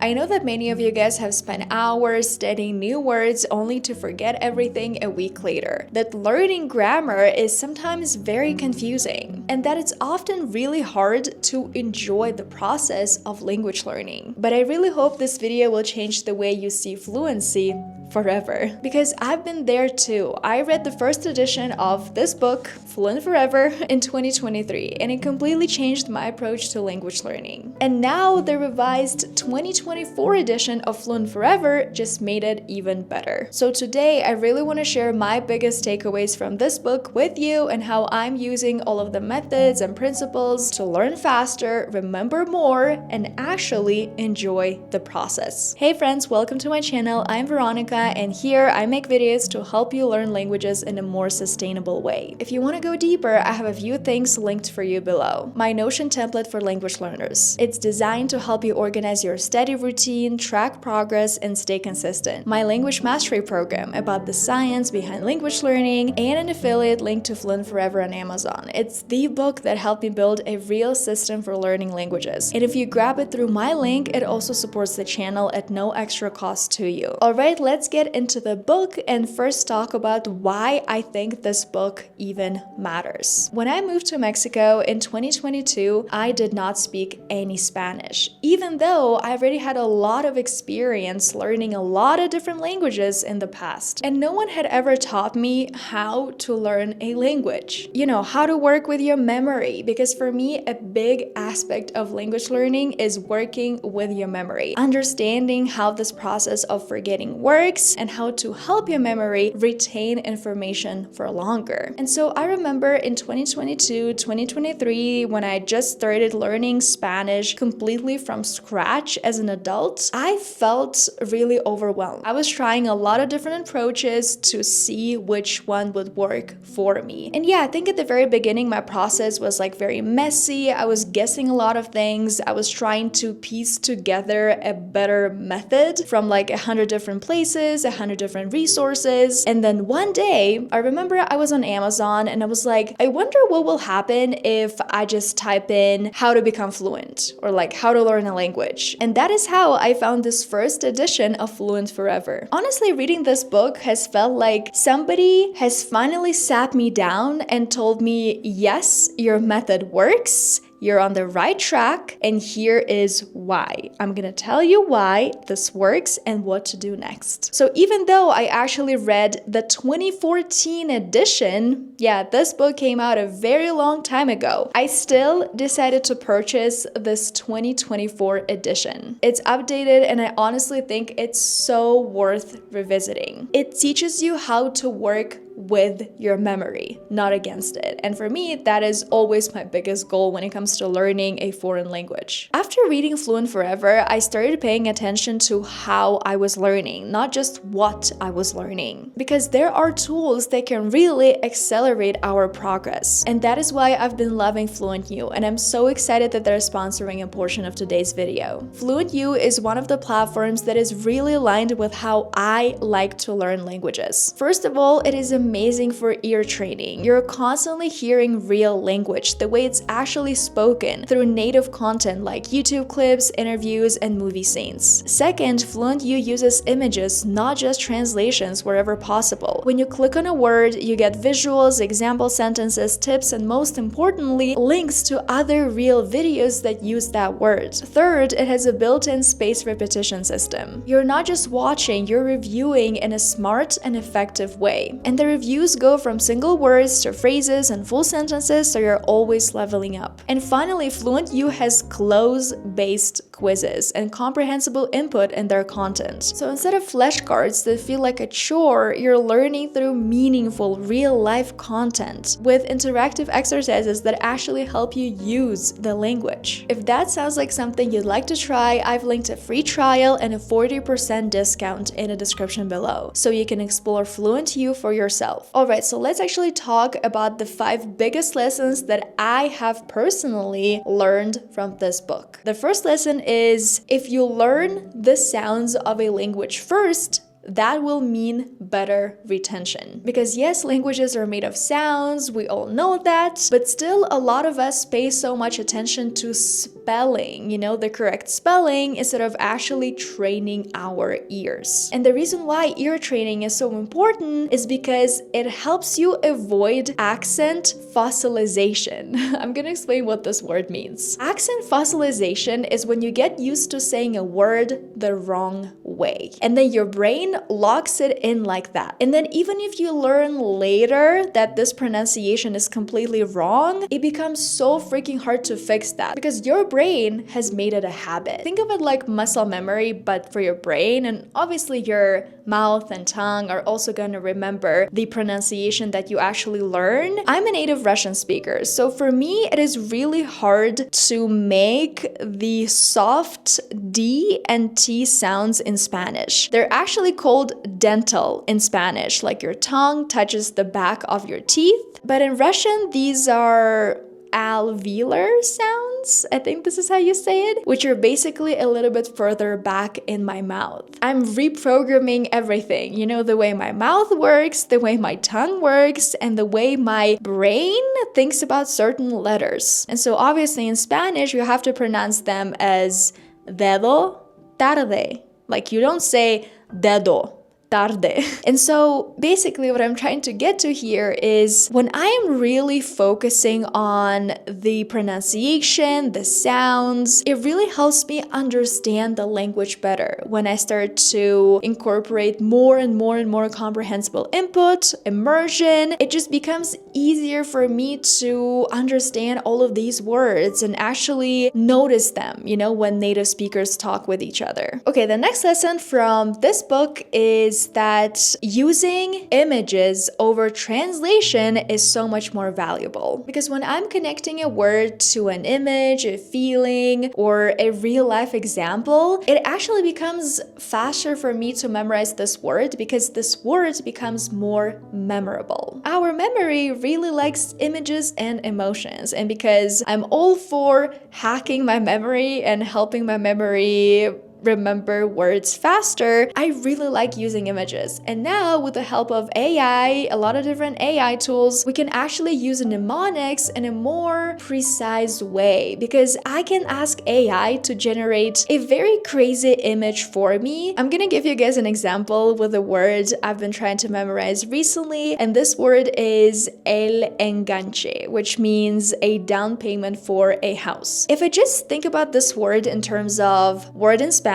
I know that many of you guys have spent hours studying new words only to forget everything a week later. That learning grammar is sometimes very confusing, and that it's often really hard to enjoy the process of language learning. But I really hope this video will change the way you see fluency forever, because I've been there too. I read the first edition of this book, Fluent Forever, in 2023, and it completely changed my approach to language learning. And now the revised 2024 edition of Fluent Forever just made it even better. So today I really want to share my biggest takeaways from this book with you and how I'm using all of the methods and principles to learn faster, remember more, and actually enjoy the process. Hey friends, welcome to my channel. I'm Veronika, and here I make videos to help you learn languages in a more sustainable way. If you want to go deeper, I have a few things linked for you below. My Notion template for language learners. It's designed to help you organize your study routine, track progress, and stay consistent. My language mastery program about the science behind language learning, and an affiliate link to Fluent Forever on Amazon. It's the book that helped me build a real system for learning languages. And if you grab it through my link, it also supports the channel at no extra cost to you. Alright, let's get into the book and first talk about why I think this book even matters. When I moved to Mexico in 2022, I did not speak any Spanish, even though I already had a lot of experience learning a lot of different languages in the past. And no one had ever taught me how to learn a language. You know, how to work with your memory, because for me, a big aspect of language learning is working with your memory, understanding how this process of forgetting works, and how to help your memory retain information for longer. And so I remember in 2022, 2023, when I just started learning Spanish completely from scratch as an adult, I felt really overwhelmed. I was trying a lot of different approaches to see which one would work for me. And yeah, I think at the very beginning, my process was like very messy. I was guessing a lot of things. I was trying to piece together a better method from like 100 different places, 100 different resources. And then one day, I remember I was on Amazon and I was like, I wonder what will happen if I just type in how to become fluent or like how to learn a language. And that is how I found this first edition of Fluent Forever. Honestly, reading this book has felt like somebody has finally sat me down and told me, yes, your method works. You're on the right track, and here is why. I'm gonna tell you why this works and what to do next. So even though I actually read the 2014 edition, yeah, this book came out a very long time ago, I still decided to purchase this 2024 edition. It's updated, and I honestly think it's so worth revisiting. It teaches you how to work with your memory, not against it. And for me, that is always my biggest goal when it comes to learning a foreign language. After reading Fluent Forever, I started paying attention to how I was learning, not just what I was learning. Because there are tools that can really accelerate our progress. And that is why I've been loving FluentU, and I'm so excited that they're sponsoring a portion of today's video. FluentU is one of the platforms that is really aligned with how I like to learn languages. First of all, it is amazing for ear training. You're constantly hearing real language, the way it's actually spoken, through native content like YouTube clips, interviews, and movie scenes. Second, FluentU uses images, not just translations, wherever possible. When you click on a word, you get visuals, example sentences, tips, and most importantly, links to other real videos that use that word. Third, it has a built-in spaced repetition system. You're not just watching, you're reviewing in a smart and effective way. And the reviews go from single words to phrases and full sentences, so you're always leveling up. And finally, FluentU has cloze-based quizzes and comprehensible input in their content. So instead of flashcards that feel like a chore, you're learning through meaningful, real-life content with interactive exercises that actually help you use the language. If that sounds like something you'd like to try, I've linked a free trial and a 40% discount in the description below, so you can explore FluentU for yourself. Alright, so let's actually talk about the 5 biggest lessons that I have personally learned from this book. The first lesson is, if you learn the sounds of a language first, that will mean better retention. Because yes, languages are made of sounds, we all know that, but still a lot of us pay so much attention to spelling, the correct spelling, instead of actually training our ears. And the reason why ear training is so important is because it helps you avoid accent fossilization. I'm gonna explain what this word means. Accent fossilization is when you get used to saying a word the wrong way, and then your brain locks it in like that. And then even if you learn later that this pronunciation is completely wrong, it becomes so freaking hard to fix that because your brain has made it a habit. Think of it like muscle memory, but for your brain, and obviously your mouth and tongue are also going to remember the pronunciation that you actually learn. I'm a native Russian speaker, so for me it is really hard to make the soft D and T sounds in Spanish. They're actually called dental in Spanish, like your tongue touches the back of your teeth, but in Russian these are alveolar sounds, I think this is how you say it, which are basically a little bit further back in my mouth. I'm reprogramming everything, the way my mouth works, the way my tongue works, and the way my brain thinks about certain letters. And so obviously in Spanish, you have to pronounce them as dedo, tarde. Like you don't say dedo, tarde. And so basically what I'm trying to get to here is when I am really focusing on the pronunciation, the sounds, it really helps me understand the language better. When I start to incorporate more and more and more comprehensible input, immersion, it just becomes easier for me to understand all of these words and actually notice them, when native speakers talk with each other. Okay, the next lesson from this book is that using images over translation is so much more valuable. Because when I'm connecting a word to an image, a feeling, or a real life example, it actually becomes faster for me to memorize this word because this word becomes more memorable. Our memory really likes images and emotions, and because I'm all for hacking my memory and helping my memory remember words faster, I really like using images. And now with the help of AI, a lot of different AI tools, we can actually use mnemonics in a more precise way because I can ask AI to generate a very crazy image for me. I'm gonna give you guys an example with a word I've been trying to memorize recently, and this word is el enganche, which means a down payment for a house. If I just think about this word in terms of word in Spanish,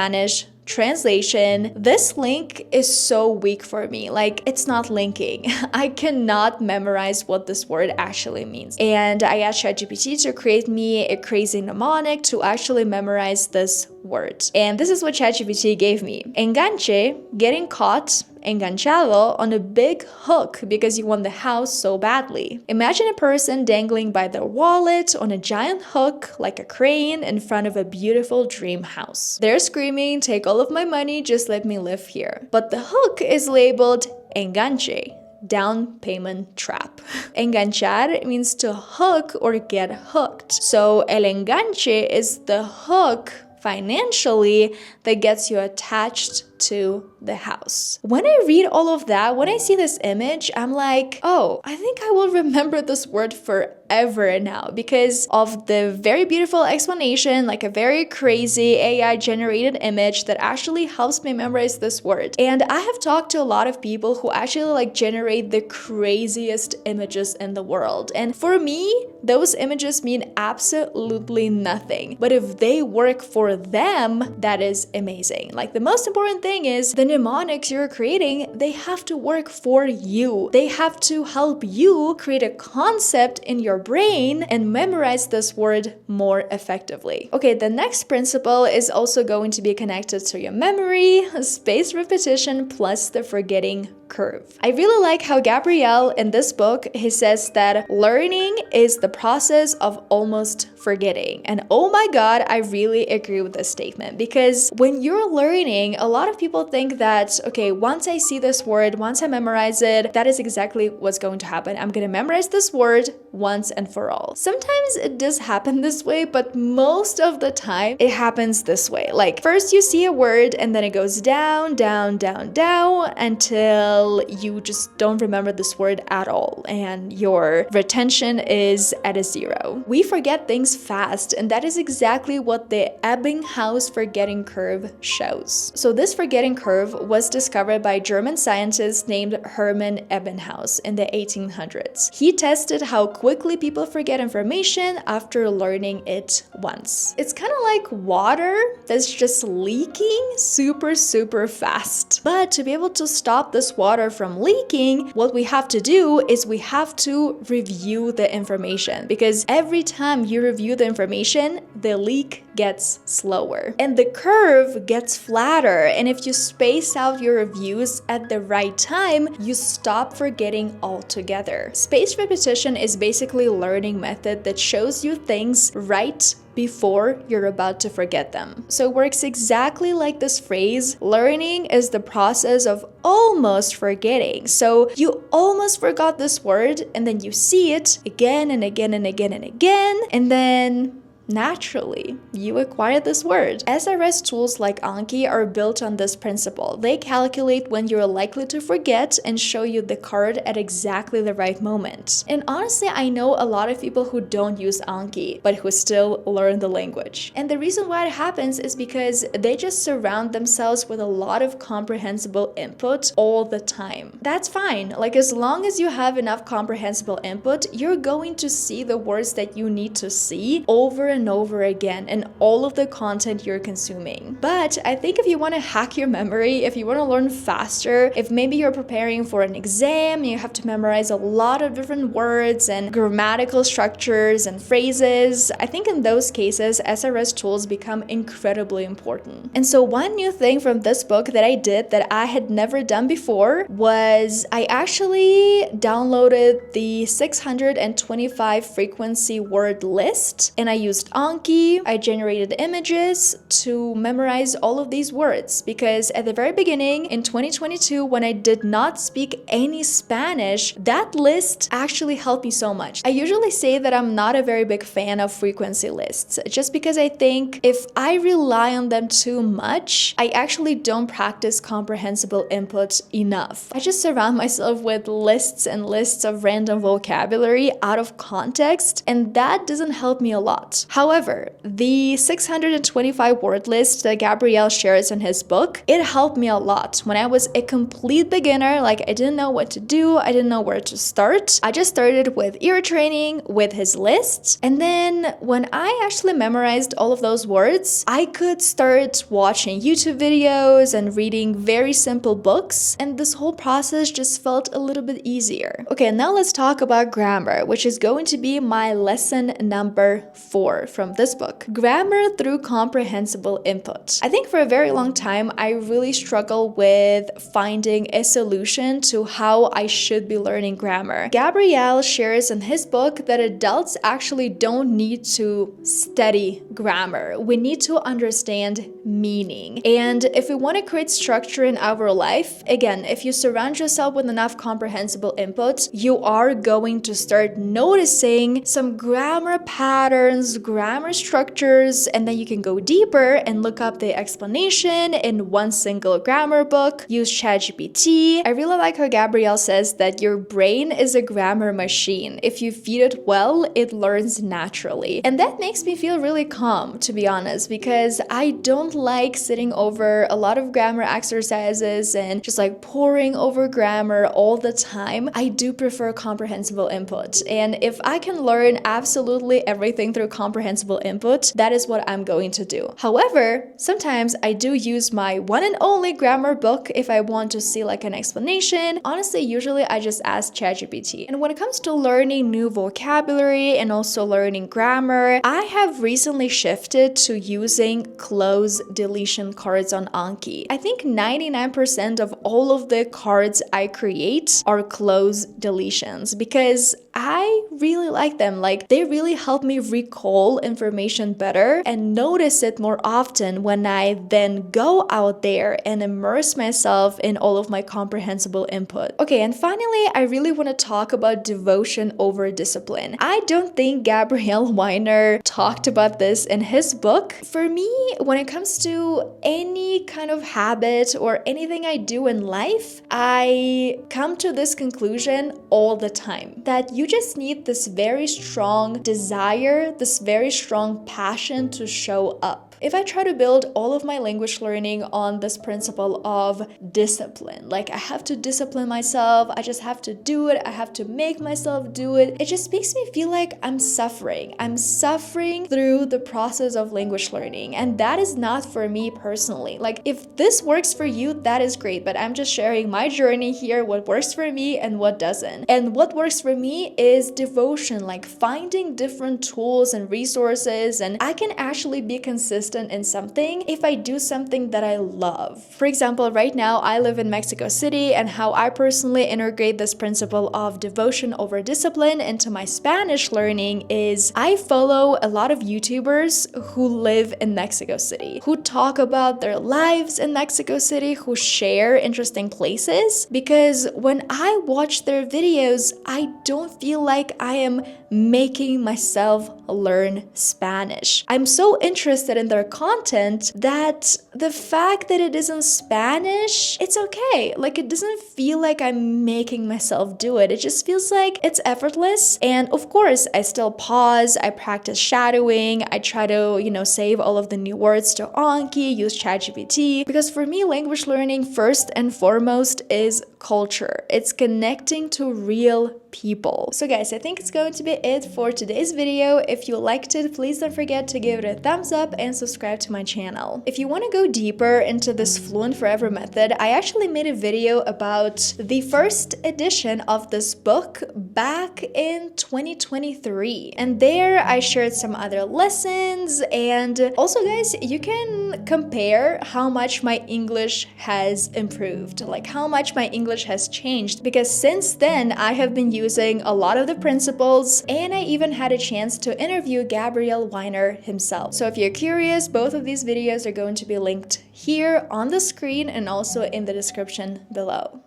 translation, this link is so weak for me. Like, it's not linking. I cannot memorize what this word actually means. And I asked ChatGPT to create me a crazy mnemonic to actually memorize this word. And this is what ChatGPT gave me. Enganche, getting caught, enganchado, on a big hook because you want the house so badly. Imagine a person dangling by their wallet on a giant hook like a crane in front of a beautiful dream house. They're screaming, "Take all of my money, just let me live here." But the hook is labeled enganche, down payment trap. Enganchar means to hook or get hooked. So el enganche is the hook financially that gets you attached to the house. When I read all of that, when I see this image, I'm like, oh, I think I will remember this word forever now because of the very beautiful explanation, like a very crazy AI generated image that actually helps me memorize this word. And I have talked to a lot of people who actually generate the craziest images in the world. And for me, those images mean absolutely nothing. But if they work for them, that is amazing. Like, the most important thing is the mnemonics you're creating, they have to work for you. They have to help you create a concept in your brain and memorize this word more effectively. Okay, the next principle is also going to be connected to your memory, spaced repetition plus the forgetting curve. I really like how Gabriel in this book, he says that learning is the process of almost forgetting. And oh my God, I really agree with this statement, because when you're learning, a lot of people think that, okay, once I see this word, once I memorize it, that is exactly what's going to happen. I'm going to memorize this word once and for all. Sometimes it does happen this way, but most of the time it happens this way. Like first you see a word and then it goes down, down, down, down until you just don't remember this word at all and your retention is at a 0. We forget things fast, and that is exactly what the Ebbinghaus forgetting curve shows. So this forgetting curve was discovered by a German scientist named Hermann Ebbinghaus in the 1800s. He tested how quickly people forget information after learning it once. It's kind of like water that's just leaking super, super fast. But to be able to stop this water from leaking, what we have to do is we have to review the information, because every time you review the information, the leak gets slower and the curve gets flatter. And if you space out your reviews at the right time, you stop forgetting altogether. Spaced repetition is basically a learning method that shows you things right before you're about to forget them. So it works exactly like this phrase, learning is the process of almost forgetting. So you almost forgot this word and then you see it again and again and again and again, and then naturally, you acquire this word. SRS tools like Anki are built on this principle. They calculate when you're likely to forget and show you the card at exactly the right moment. And honestly, I know a lot of people who don't use Anki, but who still learn the language. And the reason why it happens is because they just surround themselves with a lot of comprehensible input all the time. That's fine. Like as long as you have enough comprehensible input, you're going to see the words that you need to see over and over again in all of the content you're consuming. But I think if you want to hack your memory, if you want to learn faster, if maybe you're preparing for an exam and you have to memorize a lot of different words and grammatical structures and phrases, I think in those cases, SRS tools become incredibly important. And so one new thing from this book that I did that I had never done before was I actually downloaded the 625 frequency word list, and I used Anki. I generated images to memorize all of these words, because at the very beginning in 2022, when I did not speak any Spanish, that list actually helped me so much. I usually say that I'm not a very big fan of frequency lists, just because I think if I rely on them too much, I actually don't practice comprehensible input enough. I just surround myself with lists and lists of random vocabulary out of context, and that doesn't help me a lot. However, the 625 word list that Gabriel shares in his book, it helped me a lot. When I was a complete beginner, like I didn't know what to do, I didn't know where to start, I just started with ear training with his lists. And then when I actually memorized all of those words, I could start watching YouTube videos and reading very simple books, and this whole process just felt a little bit easier. Okay, now let's talk about grammar, which is going to be my lesson number 4 from this book. Grammar through comprehensible input. I think for a very long time, I really struggled with finding a solution to how I should be learning grammar. Gabriel shares in his book that adults actually don't need to study grammar. We need to understand meaning. And if we want to create structure in our life, again, if you surround yourself with enough comprehensible input, you are going to start noticing some grammar patterns, grammar structures, and then you can go deeper and look up the explanation in one single grammar book. Use ChatGPT. I really like how Gabriel says that your brain is a grammar machine. If you feed it well, it learns naturally. And that makes me feel really calm, to be honest, because I don't like sitting over a lot of grammar exercises and just like poring over grammar all the time. I do prefer comprehensible input. And if I can learn absolutely everything through comprehensible comprehensible input, that is what I'm going to do. However, sometimes I do use my one and only grammar book if I want to see like an explanation. Honestly, usually I just ask ChatGPT. And when it comes to learning new vocabulary and also learning grammar, I have recently shifted to using close deletion cards on Anki. I think 99% of all of the cards I create are close deletions because I really like them. Like, they really help me recall information better and notice it more often when I then go out there and immerse myself in all of my comprehensible input. Okay, and finally, I really want to talk about devotion over discipline. I don't think Gabriel Wyner talked about this in his book. For me, when it comes to any kind of habit or anything I do in life, I come to this conclusion all the time that you just need this very strong desire, this very strong passion to show up. If I try to build all of my language learning on this principle of discipline, like I have to discipline myself, I just have to do it, I have to make myself do it, it just makes me feel like I'm suffering. I'm suffering through the process of language learning, and that is not for me personally. Like, if this works for you, that is great, but I'm just sharing my journey here, what works for me and what doesn't. And what works for me is devotion, like finding different tools and resources, and I can actually be consistent in something if I do something that I love. For example, right now I live in Mexico City, and how I personally integrate this principle of devotion over discipline into my Spanish learning is I follow a lot of YouTubers who live in Mexico City, who talk about their lives in Mexico City, who share interesting places, because when I watch their videos, I don't feel like I am making myself learn Spanish. I'm so interested in their content that the fact that it is in Spanish, it's okay. Like, it doesn't feel like I'm making myself do it. It just feels like it's effortless. And of course, I still pause, I practice shadowing, I try to, save all of the new words to Anki, use ChatGPT, because for me, language learning first and foremost is culture. It's connecting to real people. So guys, I think it's going to be it for today's video. If you liked it, please don't forget to give it a thumbs up and subscribe to my channel. If you want to go deeper into this Fluent Forever method, I actually made a video about the first edition of this book back in 2023. And there I shared some other lessons, and also guys, you can compare how much my English has improved, like how much my English has changed, because since then I have been using a lot of the principles, and I even had a chance to interview Gabriel Wyner himself. So if you're curious, both of these videos are going to be linked here on the screen and also in the description below.